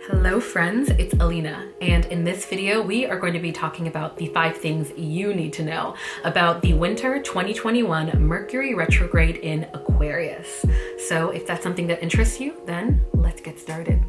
Hello friends, it's Alina, and in this video we are going to be talking about the 5 things you need to know about the winter 2021 Mercury retrograde in Aquarius. So if that's something that interests you, then let's get started.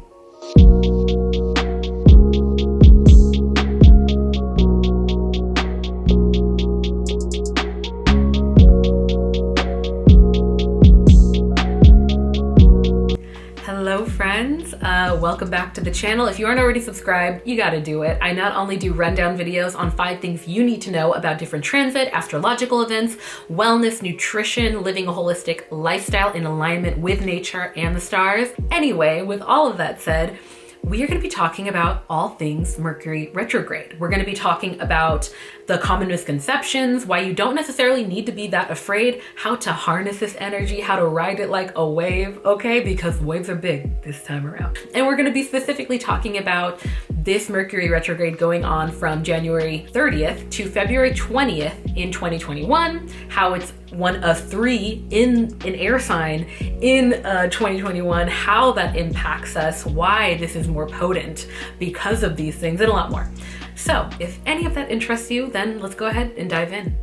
Hello friends, welcome back to the channel. If you aren't already subscribed, you gotta do it. I not only do rundown videos on 5 things you need to know about different transit, astrological events, wellness, nutrition, living a holistic lifestyle in alignment with nature and the stars. Anyway, with all of that said, we are going to be talking about all things Mercury retrograde. We're going to be talking about the common misconceptions, why you don't necessarily need to be that afraid, how to harness this energy, how to ride it like a wave, okay? Because waves are big this time around. And we're going to be specifically talking about this Mercury retrograde going on from January 30th to February 20th in 2021, how it's one of 3 in an air sign in 2021, how that impacts us, why this is more potent because of these things, and a lot more. So if any of that interests you, then let's go ahead and dive in.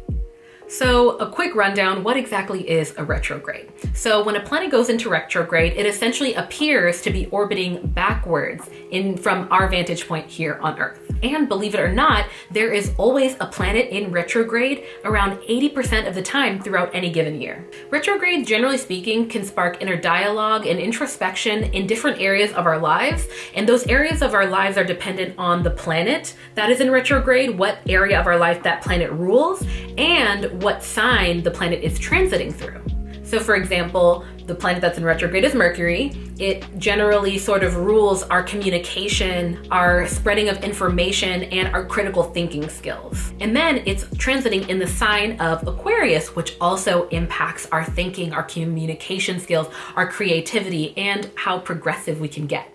So a quick rundown, what exactly is a retrograde? So when a planet goes into retrograde, it essentially appears to be orbiting backwards from our vantage point here on Earth. And believe it or not, there is always a planet in retrograde around 80% of the time throughout any given year. Retrogrades, generally speaking, can spark inner dialogue and introspection in different areas of our lives. And those areas of our lives are dependent on the planet that is in retrograde, what area of our life that planet rules, and what sign the planet is transiting through. So for example, the planet that's in retrograde is Mercury. It generally sort of rules our communication, our spreading of information, and our critical thinking skills. And then it's transiting in the sign of Aquarius, which also impacts our thinking, our communication skills, our creativity, and how progressive we can get.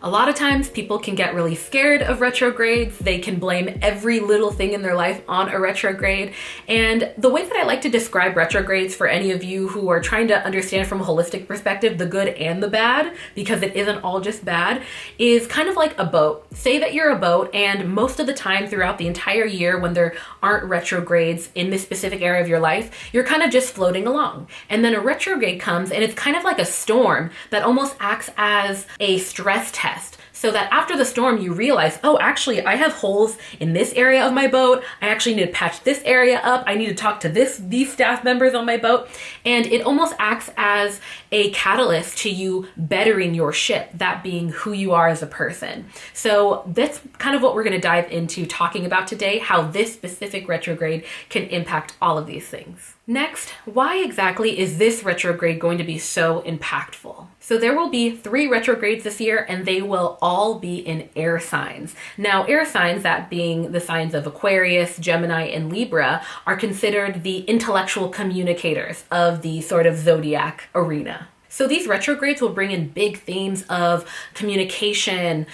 A lot of times people can get really scared of retrogrades. They can blame every little thing in their life on a retrograde. And the way that I like to describe retrogrades for any of you who are trying to understand from a holistic perspective, the good and the bad, because it isn't all just bad, is kind of like a boat. Say that you're a boat, and most of the time throughout the entire year when there aren't retrogrades in this specific area of your life, you're kind of just floating along. And then a retrograde comes and it's kind of like a storm that almost acts as a stress test. So that after the storm, you realize, oh, actually, I have holes in this area of my boat. I actually need to patch this area up. I need to talk to these staff members on my boat. And it almost acts as a catalyst to you bettering your ship, that being who you are as a person. So that's kind of what we're going to dive into talking about today, how this specific retrograde can impact all of these things. Next, why exactly is this retrograde going to be so impactful? So there will be 3 retrogrades this year, and they will all be in air signs. Now, air signs, that being the signs of Aquarius, Gemini, and Libra, are considered the intellectual communicators of the sort of zodiac arena. So these retrogrades will bring in big themes of communication,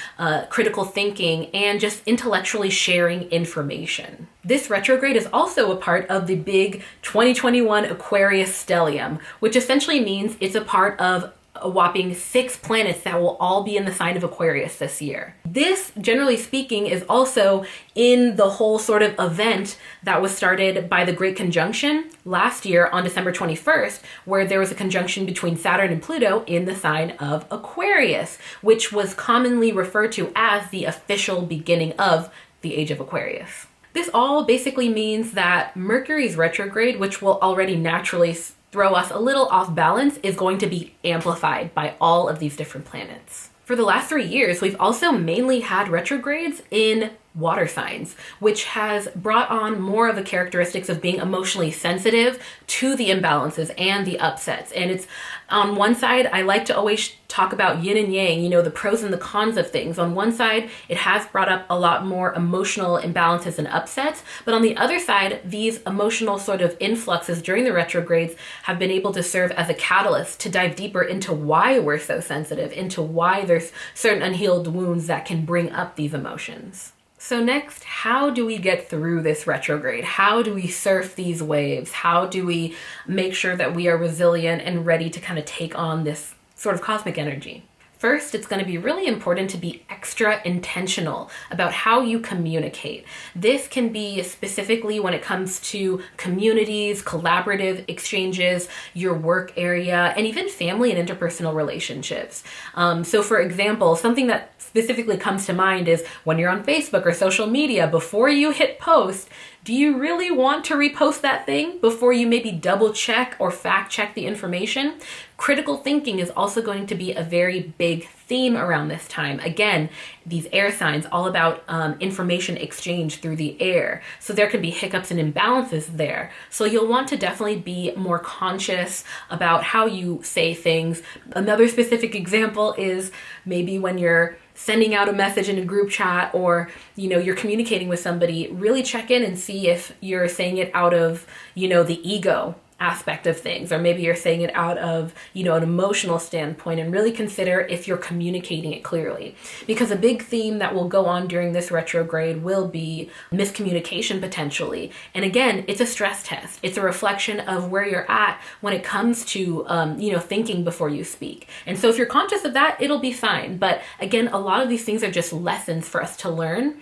critical thinking, and just intellectually sharing information. This retrograde is also a part of the big 2021 Aquarius stellium, which essentially means it's a part of a whopping 6 planets that will all be in the sign of Aquarius this year. This, generally speaking, is also in the whole sort of event that was started by the Great Conjunction last year on December 21st, where there was a conjunction between Saturn and Pluto in the sign of Aquarius, which was commonly referred to as the official beginning of the age of Aquarius. This all basically means that Mercury's retrograde, which will already naturally throw us a little off balance, is going to be amplified by all of these different planets. For the last 3 years, we've also mainly had retrogrades in water signs, which has brought on more of the characteristics of being emotionally sensitive to the imbalances and the upsets. And it's on one side, I like to always talk about yin and yang, the pros and the cons of things. On one side, it has brought up a lot more emotional imbalances and upsets, but on the other side, these emotional sort of influxes during the retrogrades have been able to serve as a catalyst to dive deeper into why we're so sensitive, into why there's certain unhealed wounds that can bring up these emotions. So next, how do we get through this retrograde? How do we surf these waves? How do we make sure that we are resilient and ready to kind of take on this sort of cosmic energy? First, it's going to be really important to be extra intentional about how you communicate. This can be specifically when it comes to communities, collaborative exchanges, your work area, and even family and interpersonal relationships. So for example, something that specifically comes to mind is when you're on Facebook or social media, before you hit post, do you really want to repost that thing before you maybe double check or fact check the information? Critical thinking is also going to be a very big theme around this time. Again, these air signs, all about information exchange through the air. So there can be hiccups and imbalances there. So you'll want to definitely be more conscious about how you say things. Another specific example is maybe when you're sending out a message in a group chat, or you're communicating with somebody, really check in and see if you're saying it out of the ego aspect of things, or maybe you're saying it out of an emotional standpoint, and really consider if you're communicating it clearly. Because a big theme that will go on during this retrograde will be miscommunication potentially. And again, it's a stress test. It's a reflection of where you're at when it comes to thinking before you speak. And so if you're conscious of that, it'll be fine. But again, a lot of these things are just lessons for us to learn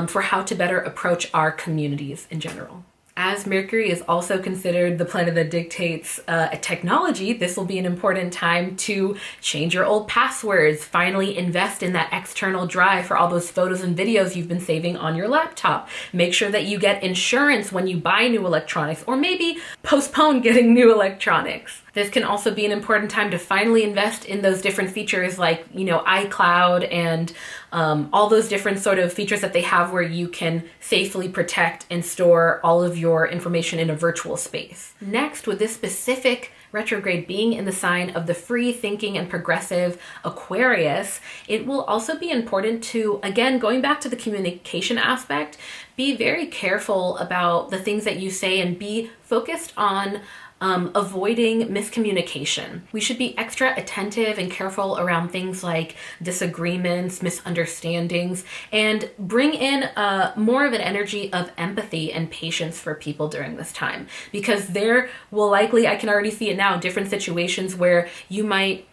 for how to better approach our communities in general. As Mercury is also considered the planet that dictates technology, this will be an important time to change your old passwords, finally invest in that external drive for all those photos and videos you've been saving on your laptop. Make sure that you get insurance when you buy new electronics, or maybe postpone getting new electronics. This can also be an important time to finally invest in those different features like, iCloud and all those different sort of features that they have where you can safely protect and store all of your information in a virtual space. Next, with this specific retrograde being in the sign of the free thinking and progressive Aquarius, it will also be important to, again, going back to the communication aspect, be very careful about the things that you say and be focused on avoiding miscommunication. We should be extra attentive and careful around things like disagreements, misunderstandings, and bring in more of an energy of empathy and patience for people during this time. Because there will likely, I can already see it now, different situations where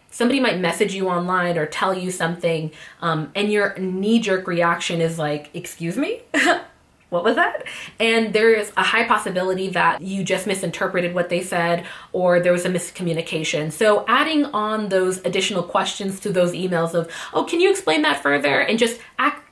somebody might message you online or tell you something, and your knee-jerk reaction is like, excuse me? What was that? And there is a high possibility that you just misinterpreted what they said, or there was a miscommunication. So adding on those additional questions to those emails of, oh, can you explain that further? And just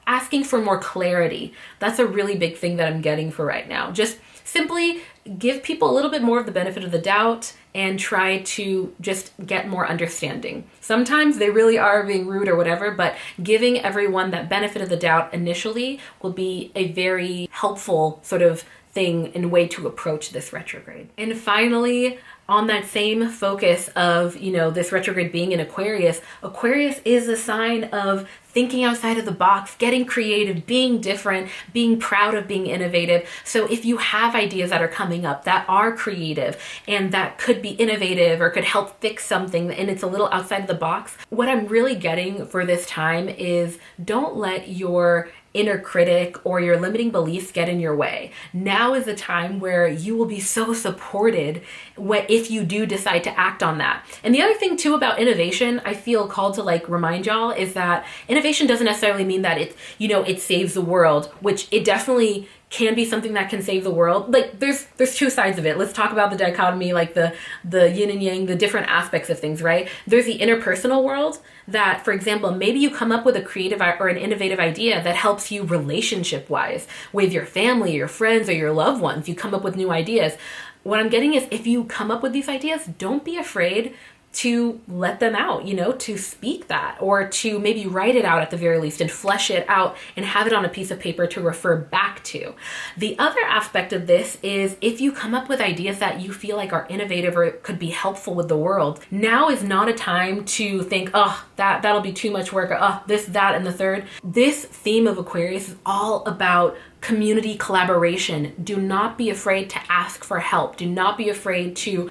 asking for more clarity. That's a really big thing that I'm getting for right now. Just simply give people a little bit more of the benefit of the doubt and try to just get more understanding. Sometimes they really are being rude or whatever, but giving everyone that benefit of the doubt initially will be a very helpful sort of thing and way to approach this retrograde. And finally, on that same focus of, this retrograde being in Aquarius, Aquarius is a sign of thinking outside of the box, getting creative, being different, being proud of being innovative. So if you have ideas that are coming up that are creative and that could be innovative or could help fix something and it's a little outside of the box, what I'm really getting for this time is don't let your inner critic or your limiting beliefs get in your way. Now is the time where you will be so supported if you do decide to act on that. And the other thing too about innovation, I feel called to remind y'all, is that innovation doesn't necessarily mean that it saves the world, which it definitely can be something that can save the world. There's two sides of it. Let's talk about the dichotomy, the yin and yang, the different aspects of things, right? There's the interpersonal world that, for example, maybe you come up with a creative or an innovative idea that helps you relationship-wise with your family, your friends, or your loved ones. You come up with new ideas. What I'm getting is if you come up with these ideas, don't be afraid to let them out, to speak that, or to maybe write it out at the very least and flesh it out and have it on a piece of paper to refer back to. The other aspect of this is if you come up with ideas that you feel like are innovative or could be helpful with the world, now is not a time to think, oh, that'll be too much work, or oh, this, that, and the third. This theme of Aquarius is all about community collaboration. Do not be afraid to ask for help. Do not be afraid to,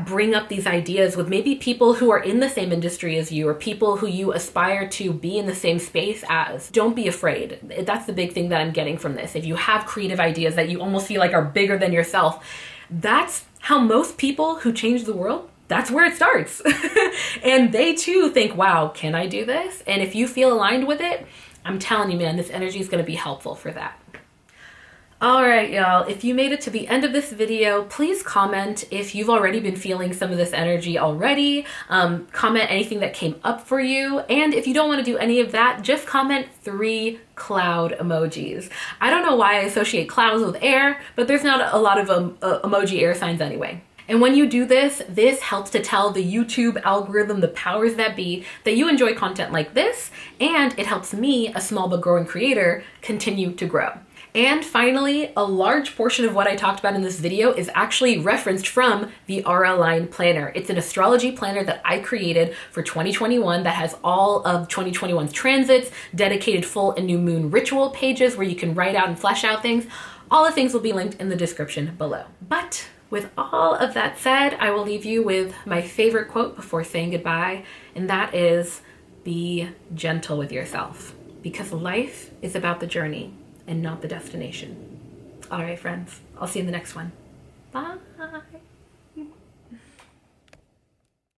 bring up these ideas with maybe people who are in the same industry as you or people who you aspire to be in the same space as. Don't be afraid. That's the big thing that I'm getting from this. If you have creative ideas that you almost feel like are bigger than yourself, that's how most people who change the world, that's where it starts. And they too think, wow, can I do this? And if you feel aligned with it, I'm telling you, man, this energy is going to be helpful for that. All right, y'all, if you made it to the end of this video, please comment if you've already been feeling some of this energy already. Comment anything that came up for you. And if you don't want to do any of that, just comment 3 cloud emojis. I don't know why I associate clouds with air, but there's not a lot of emoji air signs anyway. And when you do this, this helps to tell the YouTube algorithm, the powers that be, that you enjoy content like this, and it helps me, a small but growing creator, continue to grow. And finally, a large portion of what I talked about in this video is actually referenced from the Auralign planner. It's an astrology planner that I created for 2021 that has all of 2021's transits, dedicated full and new moon ritual pages where you can write out and flesh out things. All the things will be linked in the description below. But with all of that said, I will leave you with my favorite quote before saying goodbye, and that is, be gentle with yourself, because life is about the journey and not the destination. All right, friends, I'll see you in the next one. Bye.